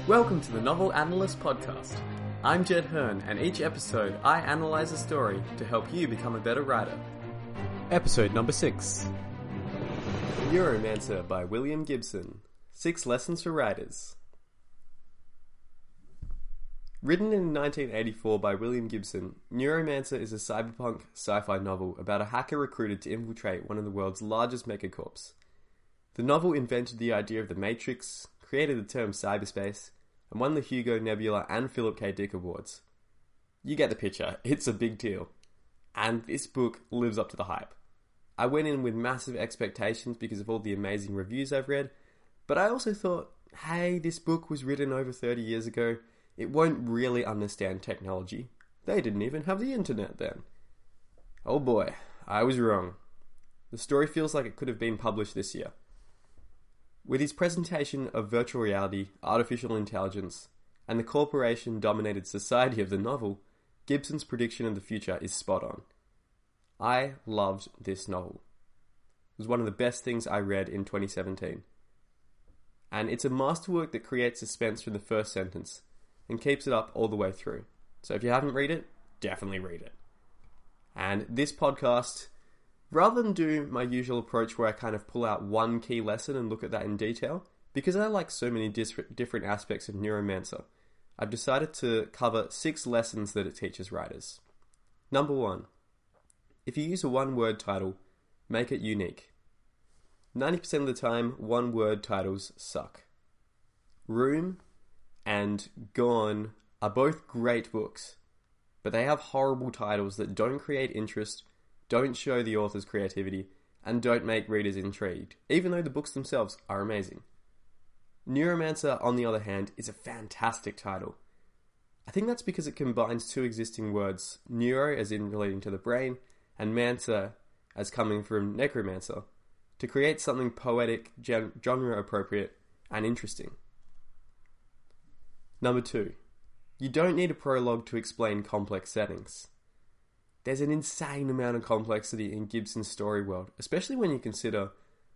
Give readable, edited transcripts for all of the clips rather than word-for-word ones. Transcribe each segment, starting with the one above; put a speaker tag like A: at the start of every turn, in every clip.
A: Welcome to the Novel Analyst Podcast. I'm Jed Hearn, and each episode I analyze a story to help you become a better writer. Episode number 6. Neuromancer by William Gibson. 6 Lessons for Writers. Written in 1984 by William Gibson, Neuromancer is a cyberpunk sci-fi novel about a hacker recruited to infiltrate one of the world's largest megacorps. The novel invented the idea of the Matrix, created the term cyberspace, and won the Hugo, Nebula, and Philip K. Dick Awards. You get the picture, it's a big deal. And this book lives up to the hype. I went in with massive expectations because of all the amazing reviews I've read, but I also thought, hey, this book was written over 30 years ago, it won't really understand technology. They didn't even have the internet then. Oh boy, I was wrong. The story feels like it could have been published this year. With his presentation of virtual reality, artificial intelligence, and the corporation-dominated society of the novel, Gibson's prediction of the future is spot on. I loved this novel. It was one of the best things I read in 2017. And it's a masterwork that creates suspense from the first sentence and keeps it up all the way through. So if you haven't read it, definitely read it. And this podcast, rather than do my usual approach where I kind of pull out one key lesson and look at that in detail, because I like so many different aspects of Neuromancer, I've decided to cover 6 lessons that it teaches writers. Number 1. If you use a one-word title, make it unique. 90% of the time, one-word titles suck. Room and Gone are both great books, but they have horrible titles that don't create interest, don't show the author's creativity, and don't make readers intrigued, even though the books themselves are amazing. Neuromancer, on the other hand, is a fantastic title. I think that's because it combines 2 existing words, neuro as in relating to the brain, and mancer as coming from necromancer, to create something poetic, genre appropriate, and interesting. Number 2. You don't need a prologue to explain complex settings. There's an insane amount of complexity in Gibson's story world, especially when you consider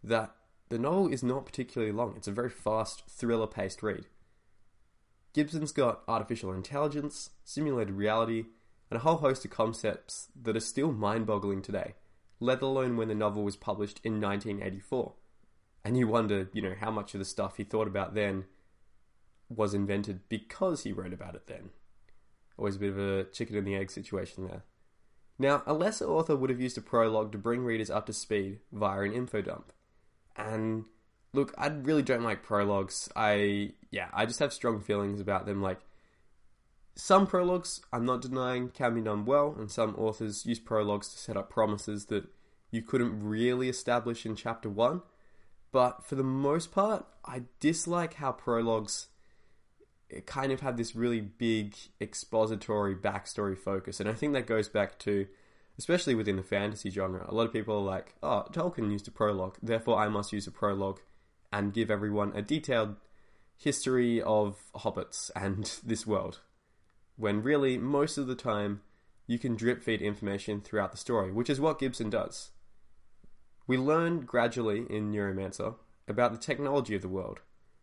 A: that the novel is not particularly long. It's a very fast, thriller-paced read. Gibson's got artificial intelligence, simulated reality, and a whole host of concepts that are still mind-boggling today, let alone when the novel was published in 1984. And you wonder, how much of the stuff he thought about then was invented because he wrote about it then. Always a bit of a chicken and the egg situation there. Now, a lesser author would have used a prologue to bring readers up to speed via an info dump. And look, I really don't like prologues. I just have strong feelings about them. Like, some prologues, I'm not denying, can be done well, and some authors use prologues to set up promises that you couldn't really establish in chapter 1. But for the most part, I dislike how prologues kind of have this really big expository backstory focus. And I think that goes back to, especially within the fantasy genre, a lot of people are like, oh, Tolkien used a prologue, therefore I must use a prologue and give everyone a detailed history of hobbits and this world. When really, most of the time, you can drip feed information throughout the story, which is what Gibson does. We learn gradually in Neuromancer about the technology of the world,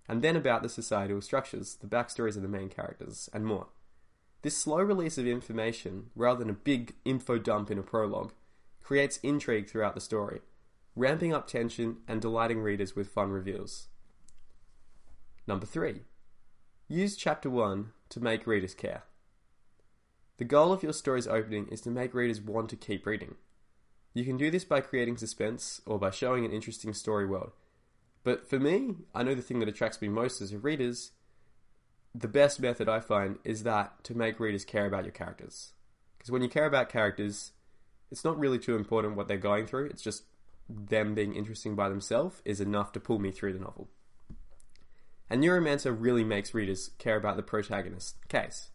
A: and then about the societal structures, the backstories of the main characters, and more. This slow release of information, rather than a big info dump in a prologue, creates intrigue throughout the story, ramping up tension and delighting readers with fun reveals. Number 3. Use chapter 1 to make readers care. The goal of your story's opening is to make readers want to keep reading. You can do this by creating suspense or by showing an interesting story world. But for me, I know the thing that attracts me most as a reader, the best method I find is that to make readers care about your characters. Because when you care about characters, it's not really too important what they're going through, it's just them being interesting by themselves is enough to pull me through the novel. And Neuromancer really makes readers care about the protagonist, Case,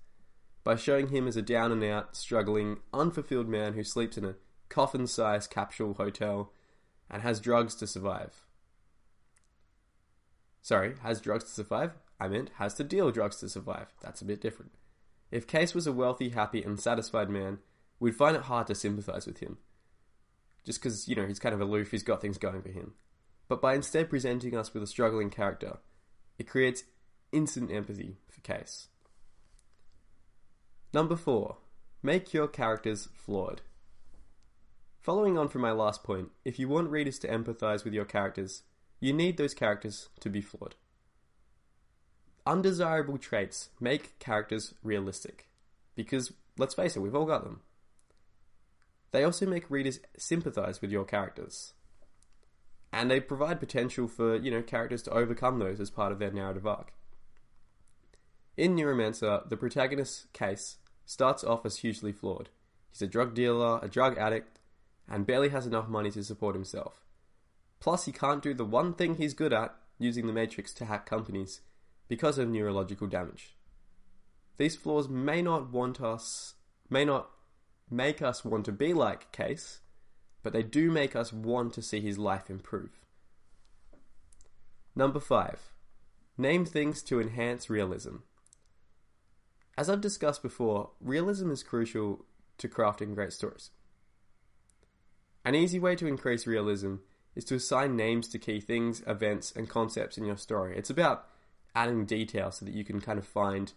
A: by showing him as a down-and-out, struggling, unfulfilled man who sleeps in a coffin-sized capsule hotel and has drugs to survive. Sorry, has drugs to survive? I meant has to deal drugs to survive. That's a bit different. If Case was a wealthy, happy, and satisfied man, we'd find it hard to sympathise with him. Just because, he's kind of aloof, he's got things going for him. But by instead presenting us with a struggling character, it creates instant empathy for Case. Number 4. Make your characters flawed. Following on from my last point, if you want readers to empathize with your characters, you need those characters to be flawed. Undesirable traits make characters realistic, because, let's face it, we've all got them. They also make readers sympathize with your characters. And they provide potential for, characters to overcome those as part of their narrative arc. In Neuromancer, the protagonist, Case, starts off as hugely flawed. He's a drug dealer, a drug addict, and barely has enough money to support himself. Plus, he can't do the one thing he's good at, using the Matrix to hack companies, because of neurological damage. These flaws may not make us want to be like Case, but they do make us want to see his life improve. Number 5. Name things to enhance realism. As I've discussed before, realism is crucial to crafting great stories. An easy way to increase realism is to assign names to key things, events, and concepts in your story. It's about adding detail so that you can kind of find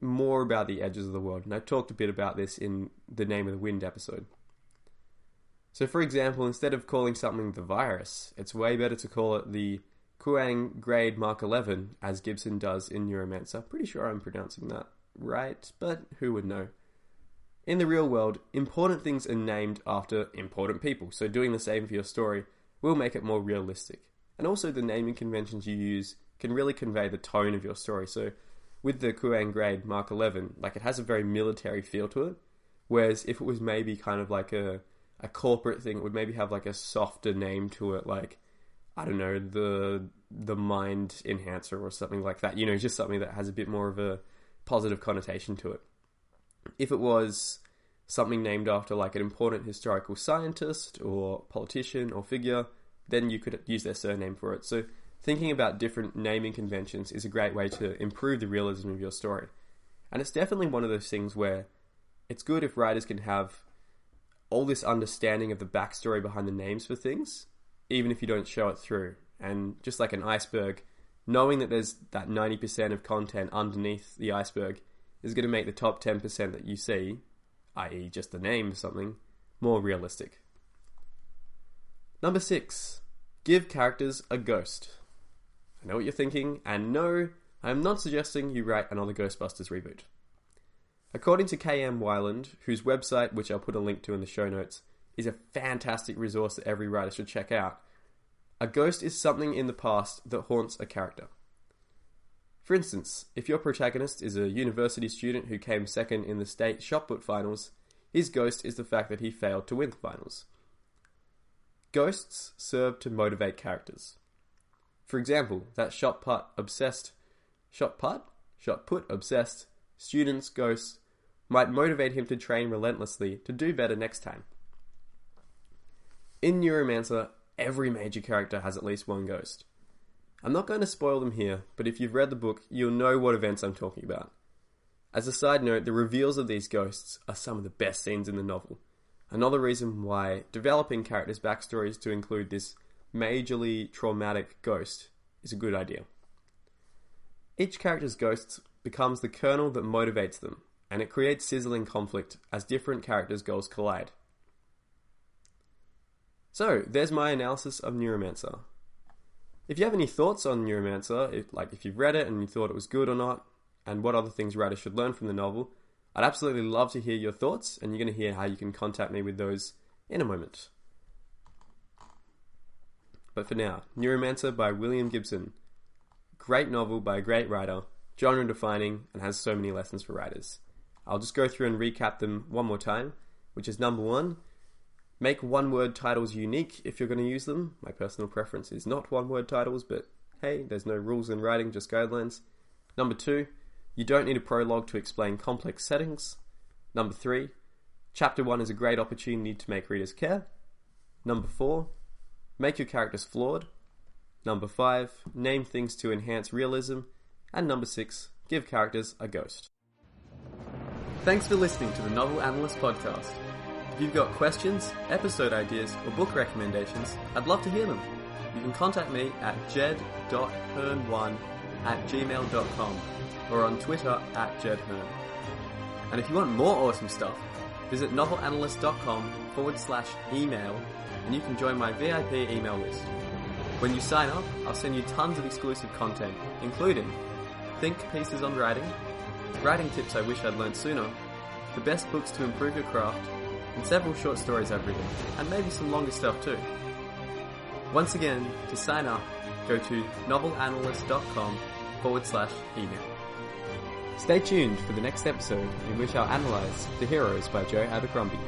A: more about the edges of the world. And I talked a bit about this in the Name of the Wind episode. So for example, instead of calling something the virus, it's way better to call it the Kuang grade Mark 11, as Gibson does in Neuromancer. Pretty sure I'm pronouncing that right, but who would know? In the real world, important things are named after important people, so doing the same for your story will make it more realistic. And also the naming conventions you use can really convey the tone of your story. So with the Kuang grade Mark 11, it has a very military feel to it, whereas if it was maybe kind of like a corporate thing, it would maybe have like a softer name to it, like, I don't know, the mind enhancer or something like that. Just something that has a bit more of a positive connotation to it. If it was something named after like an important historical scientist or politician or figure, then you could use their surname for it. So thinking about different naming conventions is a great way to improve the realism of your story. And it's definitely one of those things where it's good if writers can have all this understanding of the backstory behind the names for things, even if you don't show it through. And just like an iceberg, knowing that there's that 90% of content underneath the iceberg is going to make the top 10% that you see, i.e. just the name of something, more realistic. Number 6. Give characters a ghost. I know what you're thinking, and no, I am not suggesting you write another Ghostbusters reboot. According to K.M. Weiland, whose website, which I'll put a link to in the show notes, is a fantastic resource that every writer should check out, a ghost is something in the past that haunts a character. For instance, if your protagonist is a university student who came second in the state shot put finals, his ghost is the fact that he failed to win the finals. Ghosts serve to motivate characters. For example, that shot put obsessed student's ghost might motivate him to train relentlessly to do better next time. In Neuromancer, every major character has at least one ghost. I'm not going to spoil them here, but if you've read the book, you'll know what events I'm talking about. As a side note, the reveals of these ghosts are some of the best scenes in the novel. Another reason why developing characters' backstories to include this majorly traumatic ghost is a good idea. Each character's ghost becomes the kernel that motivates them, and it creates sizzling conflict as different characters' goals collide. So, there's my analysis of Neuromancer. If you have any thoughts on Neuromancer, if you've read it and you thought it was good or not, and what other things writers should learn from the novel, I'd absolutely love to hear your thoughts, and you're going to hear how you can contact me with those in a moment. But for now, Neuromancer by William Gibson. Great novel by a great writer, genre defining, and has so many lessons for writers. I'll just go through and recap them one more time, which is number 1, make one-word titles unique if you're going to use them. My personal preference is not one-word titles, but hey, there's no rules in writing, just guidelines. Number 2, you don't need a prologue to explain complex settings. Number 3, chapter 1 is a great opportunity to make readers care. Number 4, make your characters flawed. Number 5, name things to enhance realism. And number 6, give characters a ghost. Thanks for listening to the Novel Analyst Podcast. If you've got questions, episode ideas, or book recommendations, I'd love to hear them. You can contact me at jed.hearn1 jedhearn@gmail.com or on Twitter @jedhearn. And if you want more awesome stuff, visit novelanalyst.com/email and you can join my VIP email list. When you sign up, I'll send you tons of exclusive content, including think pieces on writing, writing tips I wish I'd learned sooner, the best books to improve your craft, and several short stories I've written, and maybe some longer stuff too. Once again, to sign up, go to novelanalyst.com/email. Stay tuned for the next episode in which I'll analyse The Heroes by Joe Abercrombie.